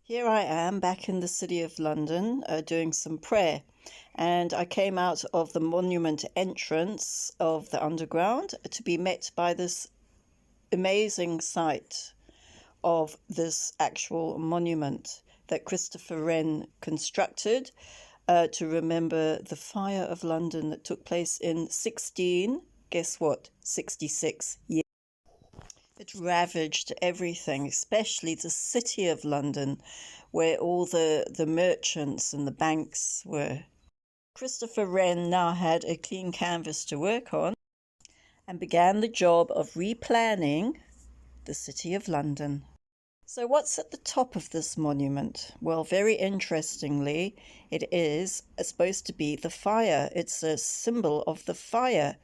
Here I am back in the city of London doing some prayer, and I came out of the monument entrance of the Underground to be met by this amazing sight of this actual monument that Christopher Wren constructed to remember the fire of London that took place in 66 years. It ravaged everything, especially the city of London, where all the merchants and the banks were. Christopher Wren now had a clean canvas to work on and began the job of replanning the city of London. So what's at the top of this monument? Well, very interestingly, it is supposed to be the fire. It's a symbol of the fire.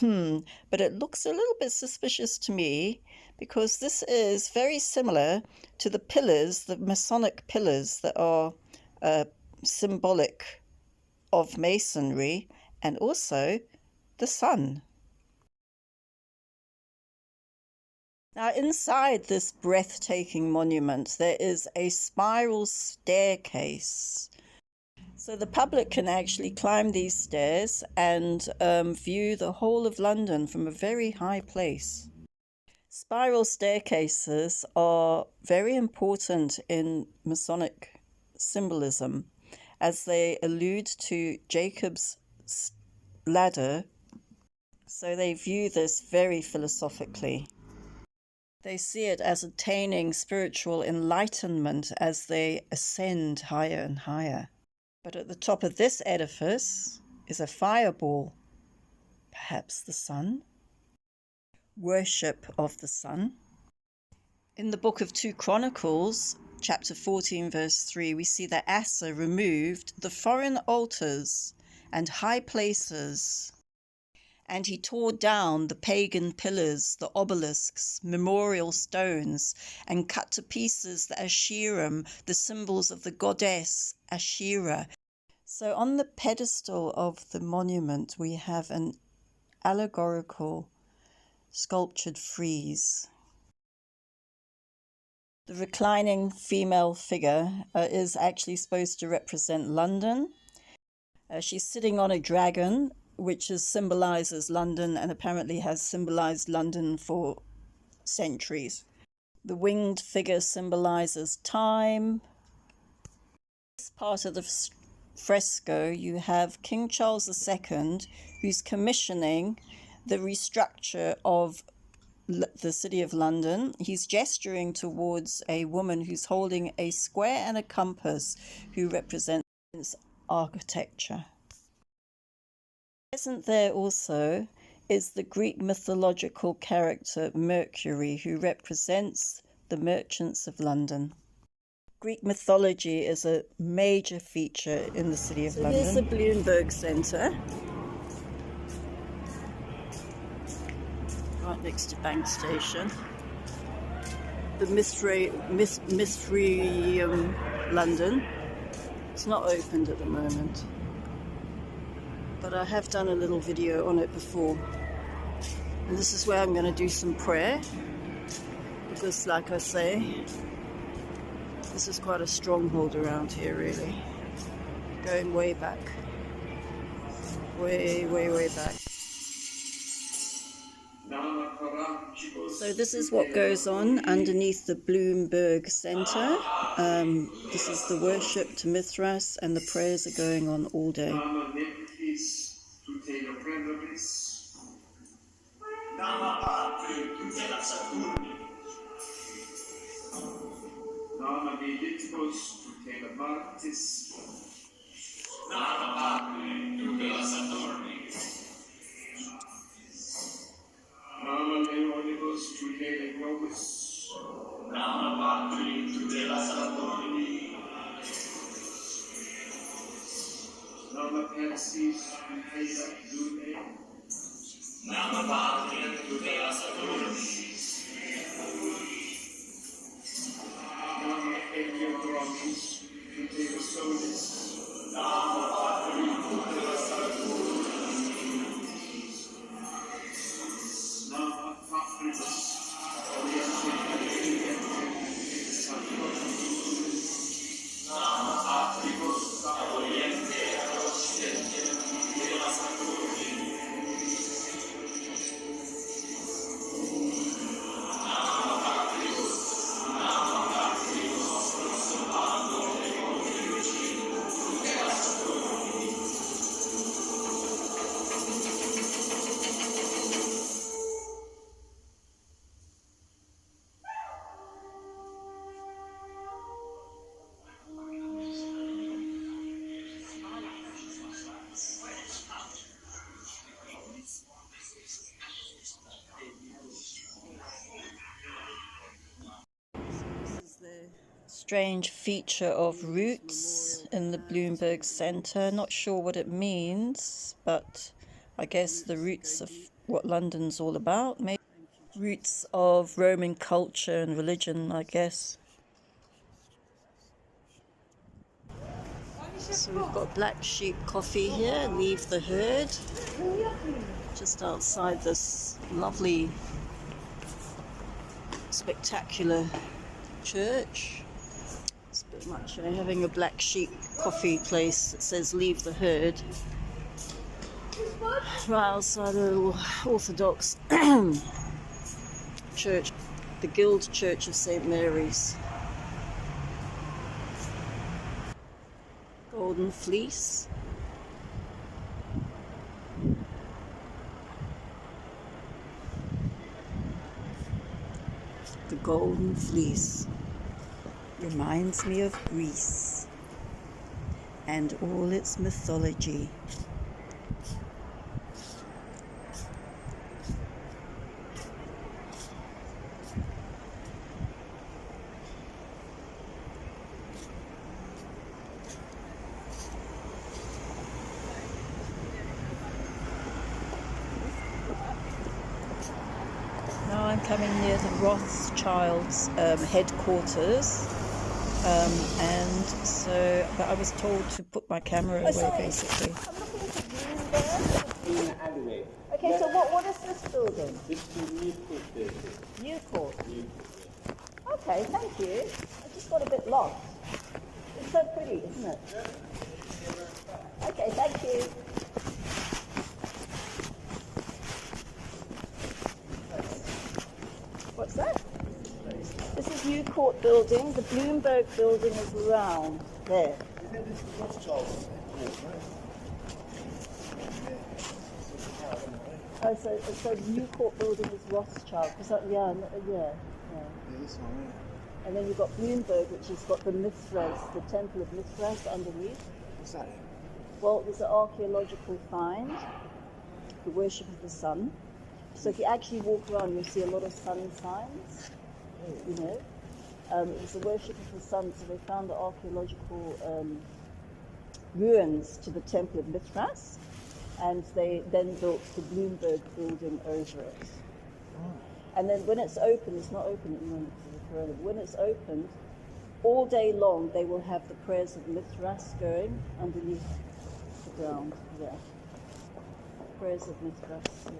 But it looks a little bit suspicious to me because this is very similar to the pillars, the Masonic pillars that are symbolic of Masonry, and also the sun. Now, inside this breathtaking monument, there is a spiral staircase. So the public can actually climb these stairs and view the whole of London from a very high place. Spiral staircases are very important in Masonic symbolism as they allude to Jacob's ladder. So they view this very philosophically. They see it as attaining spiritual enlightenment as they ascend higher and higher. But at the top of this edifice is a fireball, perhaps the sun, worship of the sun. In the book of 2 Chronicles, chapter 14, verse 3, we see that Asa removed the foreign altars and high places, and he tore down the pagan pillars, the obelisks, memorial stones, and cut to pieces the Asherim, the symbols of the goddess Asherah. So on the pedestal of the monument, we have an allegorical sculptured frieze. The reclining female figure is actually supposed to represent London. She's sitting on a dragon, which symbolizes London and apparently has symbolized London for centuries. The winged figure symbolizes time. This part of the fresco, you have King Charles II, who's commissioning the restructure of the city of London. He's gesturing towards a woman who's holding a square and a compass, who represents architecture. Present there also is the Greek mythological character Mercury, who represents the merchants of London. Greek mythology is a major feature in the city of London. Here's the Bloomberg Centre, right next to Bank Station. The Mystery London. It's not opened at the moment, but I have done a little video on it before. And this is where I'm going to do some prayer, because like I say, this is quite a stronghold around here, really. Going way back. Way back. So this is what goes on underneath the Bloomberg Centre. This is the worship to Mithras, and the prayers are going on all day. strange feature of roots in the Bloomberg Centre. Not sure what it means, but I guess the roots of what London's all about. Maybe roots of Roman culture and religion, I guess. So we've got Black Sheep Coffee here, Leave the Herd, just outside this lovely, spectacular church. It's a bit much, having a Black Sheep Coffee place that says Leave the Herd right outside the Orthodox church, the Guild Church of St. Mary's. Golden Fleece. The Golden Fleece reminds me of Greece and all its mythology. Now I'm coming near the Rothschild's headquarters, and so, but I was told to put my camera away, basically. In an alleyway. Okay, so what is this building? This is Newport Building. Newport. Newport. Okay, thank you. I just got a bit lost. It's so pretty, isn't it? Okay, thank you. What's that? This is Newport Building. The Bloomberg Building is round there. Isn't this the Rothschild's Oh, so Newport Building is Rothschild. Yeah. Yeah, this one, yeah. And then you've got Bloomberg, which has got the Mithras, the Temple of Mithras underneath. What's that? Well, there's an archaeological find, the worship of the sun. So if you actually walk around, you'll see a lot of sun signs, you know. It was the worship of the sun, so they found the archaeological ruins to the Temple of Mithras, and they then built the Bloomberg building over it. And then when it's open, it's not open at the moment because of Corona, but when it's opened, all day long they will have the prayers of Mithras going underneath the ground, yeah. Prayers of Mithras, yeah.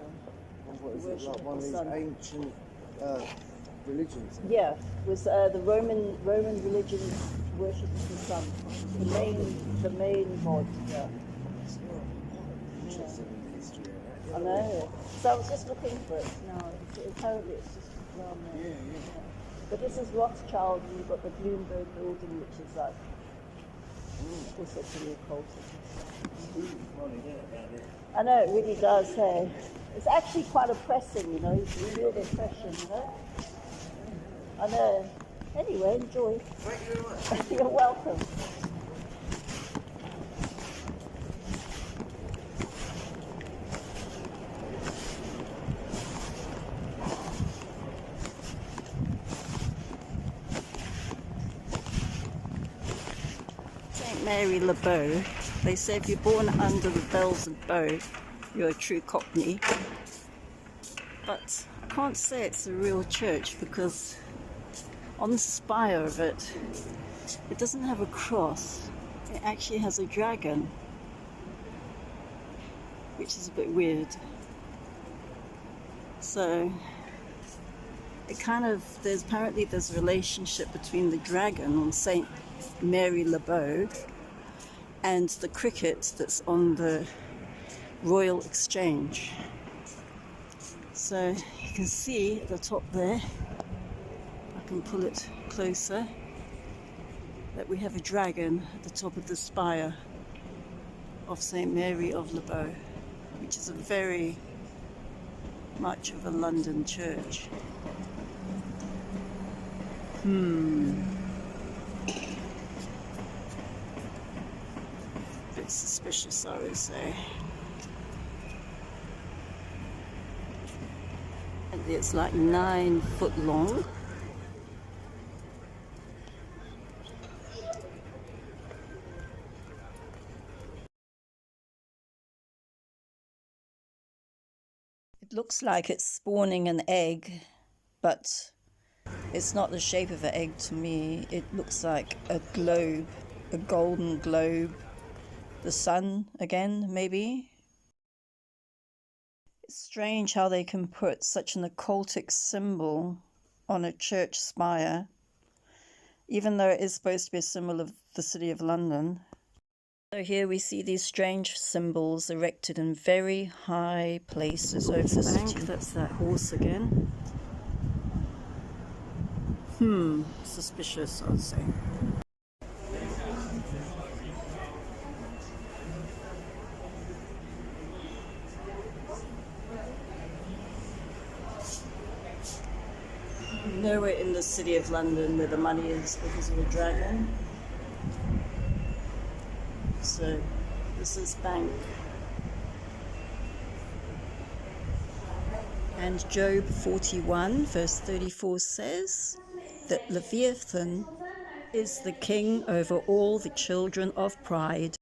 What is it, like one of these ancient religions? Yeah, was the Roman religion worship of the sun, the main god. Yeah. Interesting in the history of that. I know. So I was just looking for it. No, apparently it's just around there. Yeah. But this is Rothschild, and you've got the Bloomberg building, which is like also pretty occultic. I know, it really does, hey. It's actually quite oppressing, you know, you feel the oppression, you know. I know. Anyway, enjoy. Thank you very much. You're welcome. St. Mary Le Bow. They say if you're born under the bells of Bow, you're a true Cockney. But I can't say it's a real church because on the spire of it, it doesn't have a cross. It actually has a dragon, which is a bit weird. So it kind of, there's a relationship between the dragon on St. Mary Le Bow and the cricket that's on the Royal Exchange. So you can see at the top there, I can pull it closer, that we have a dragon at the top of the spire of St. Mary of Le Bow, which is a very much of a London church. Bit suspicious, I would say. And it's like 9 foot long. It looks like it's spawning an egg, but it's not the shape of an egg to me. It looks like a globe, a golden globe. The sun again, maybe. It's strange how they can put such an occultic symbol on a church spire, even though it is supposed to be a symbol of the City of London. So here we see these strange symbols erected in very high places over the city. That's that horse again. Suspicious, I'd say. Nowhere in the City of London where the money is because of a dragon. So this is Bank. And Job 41 verse 34 says that Leviathan is the king over all the children of pride.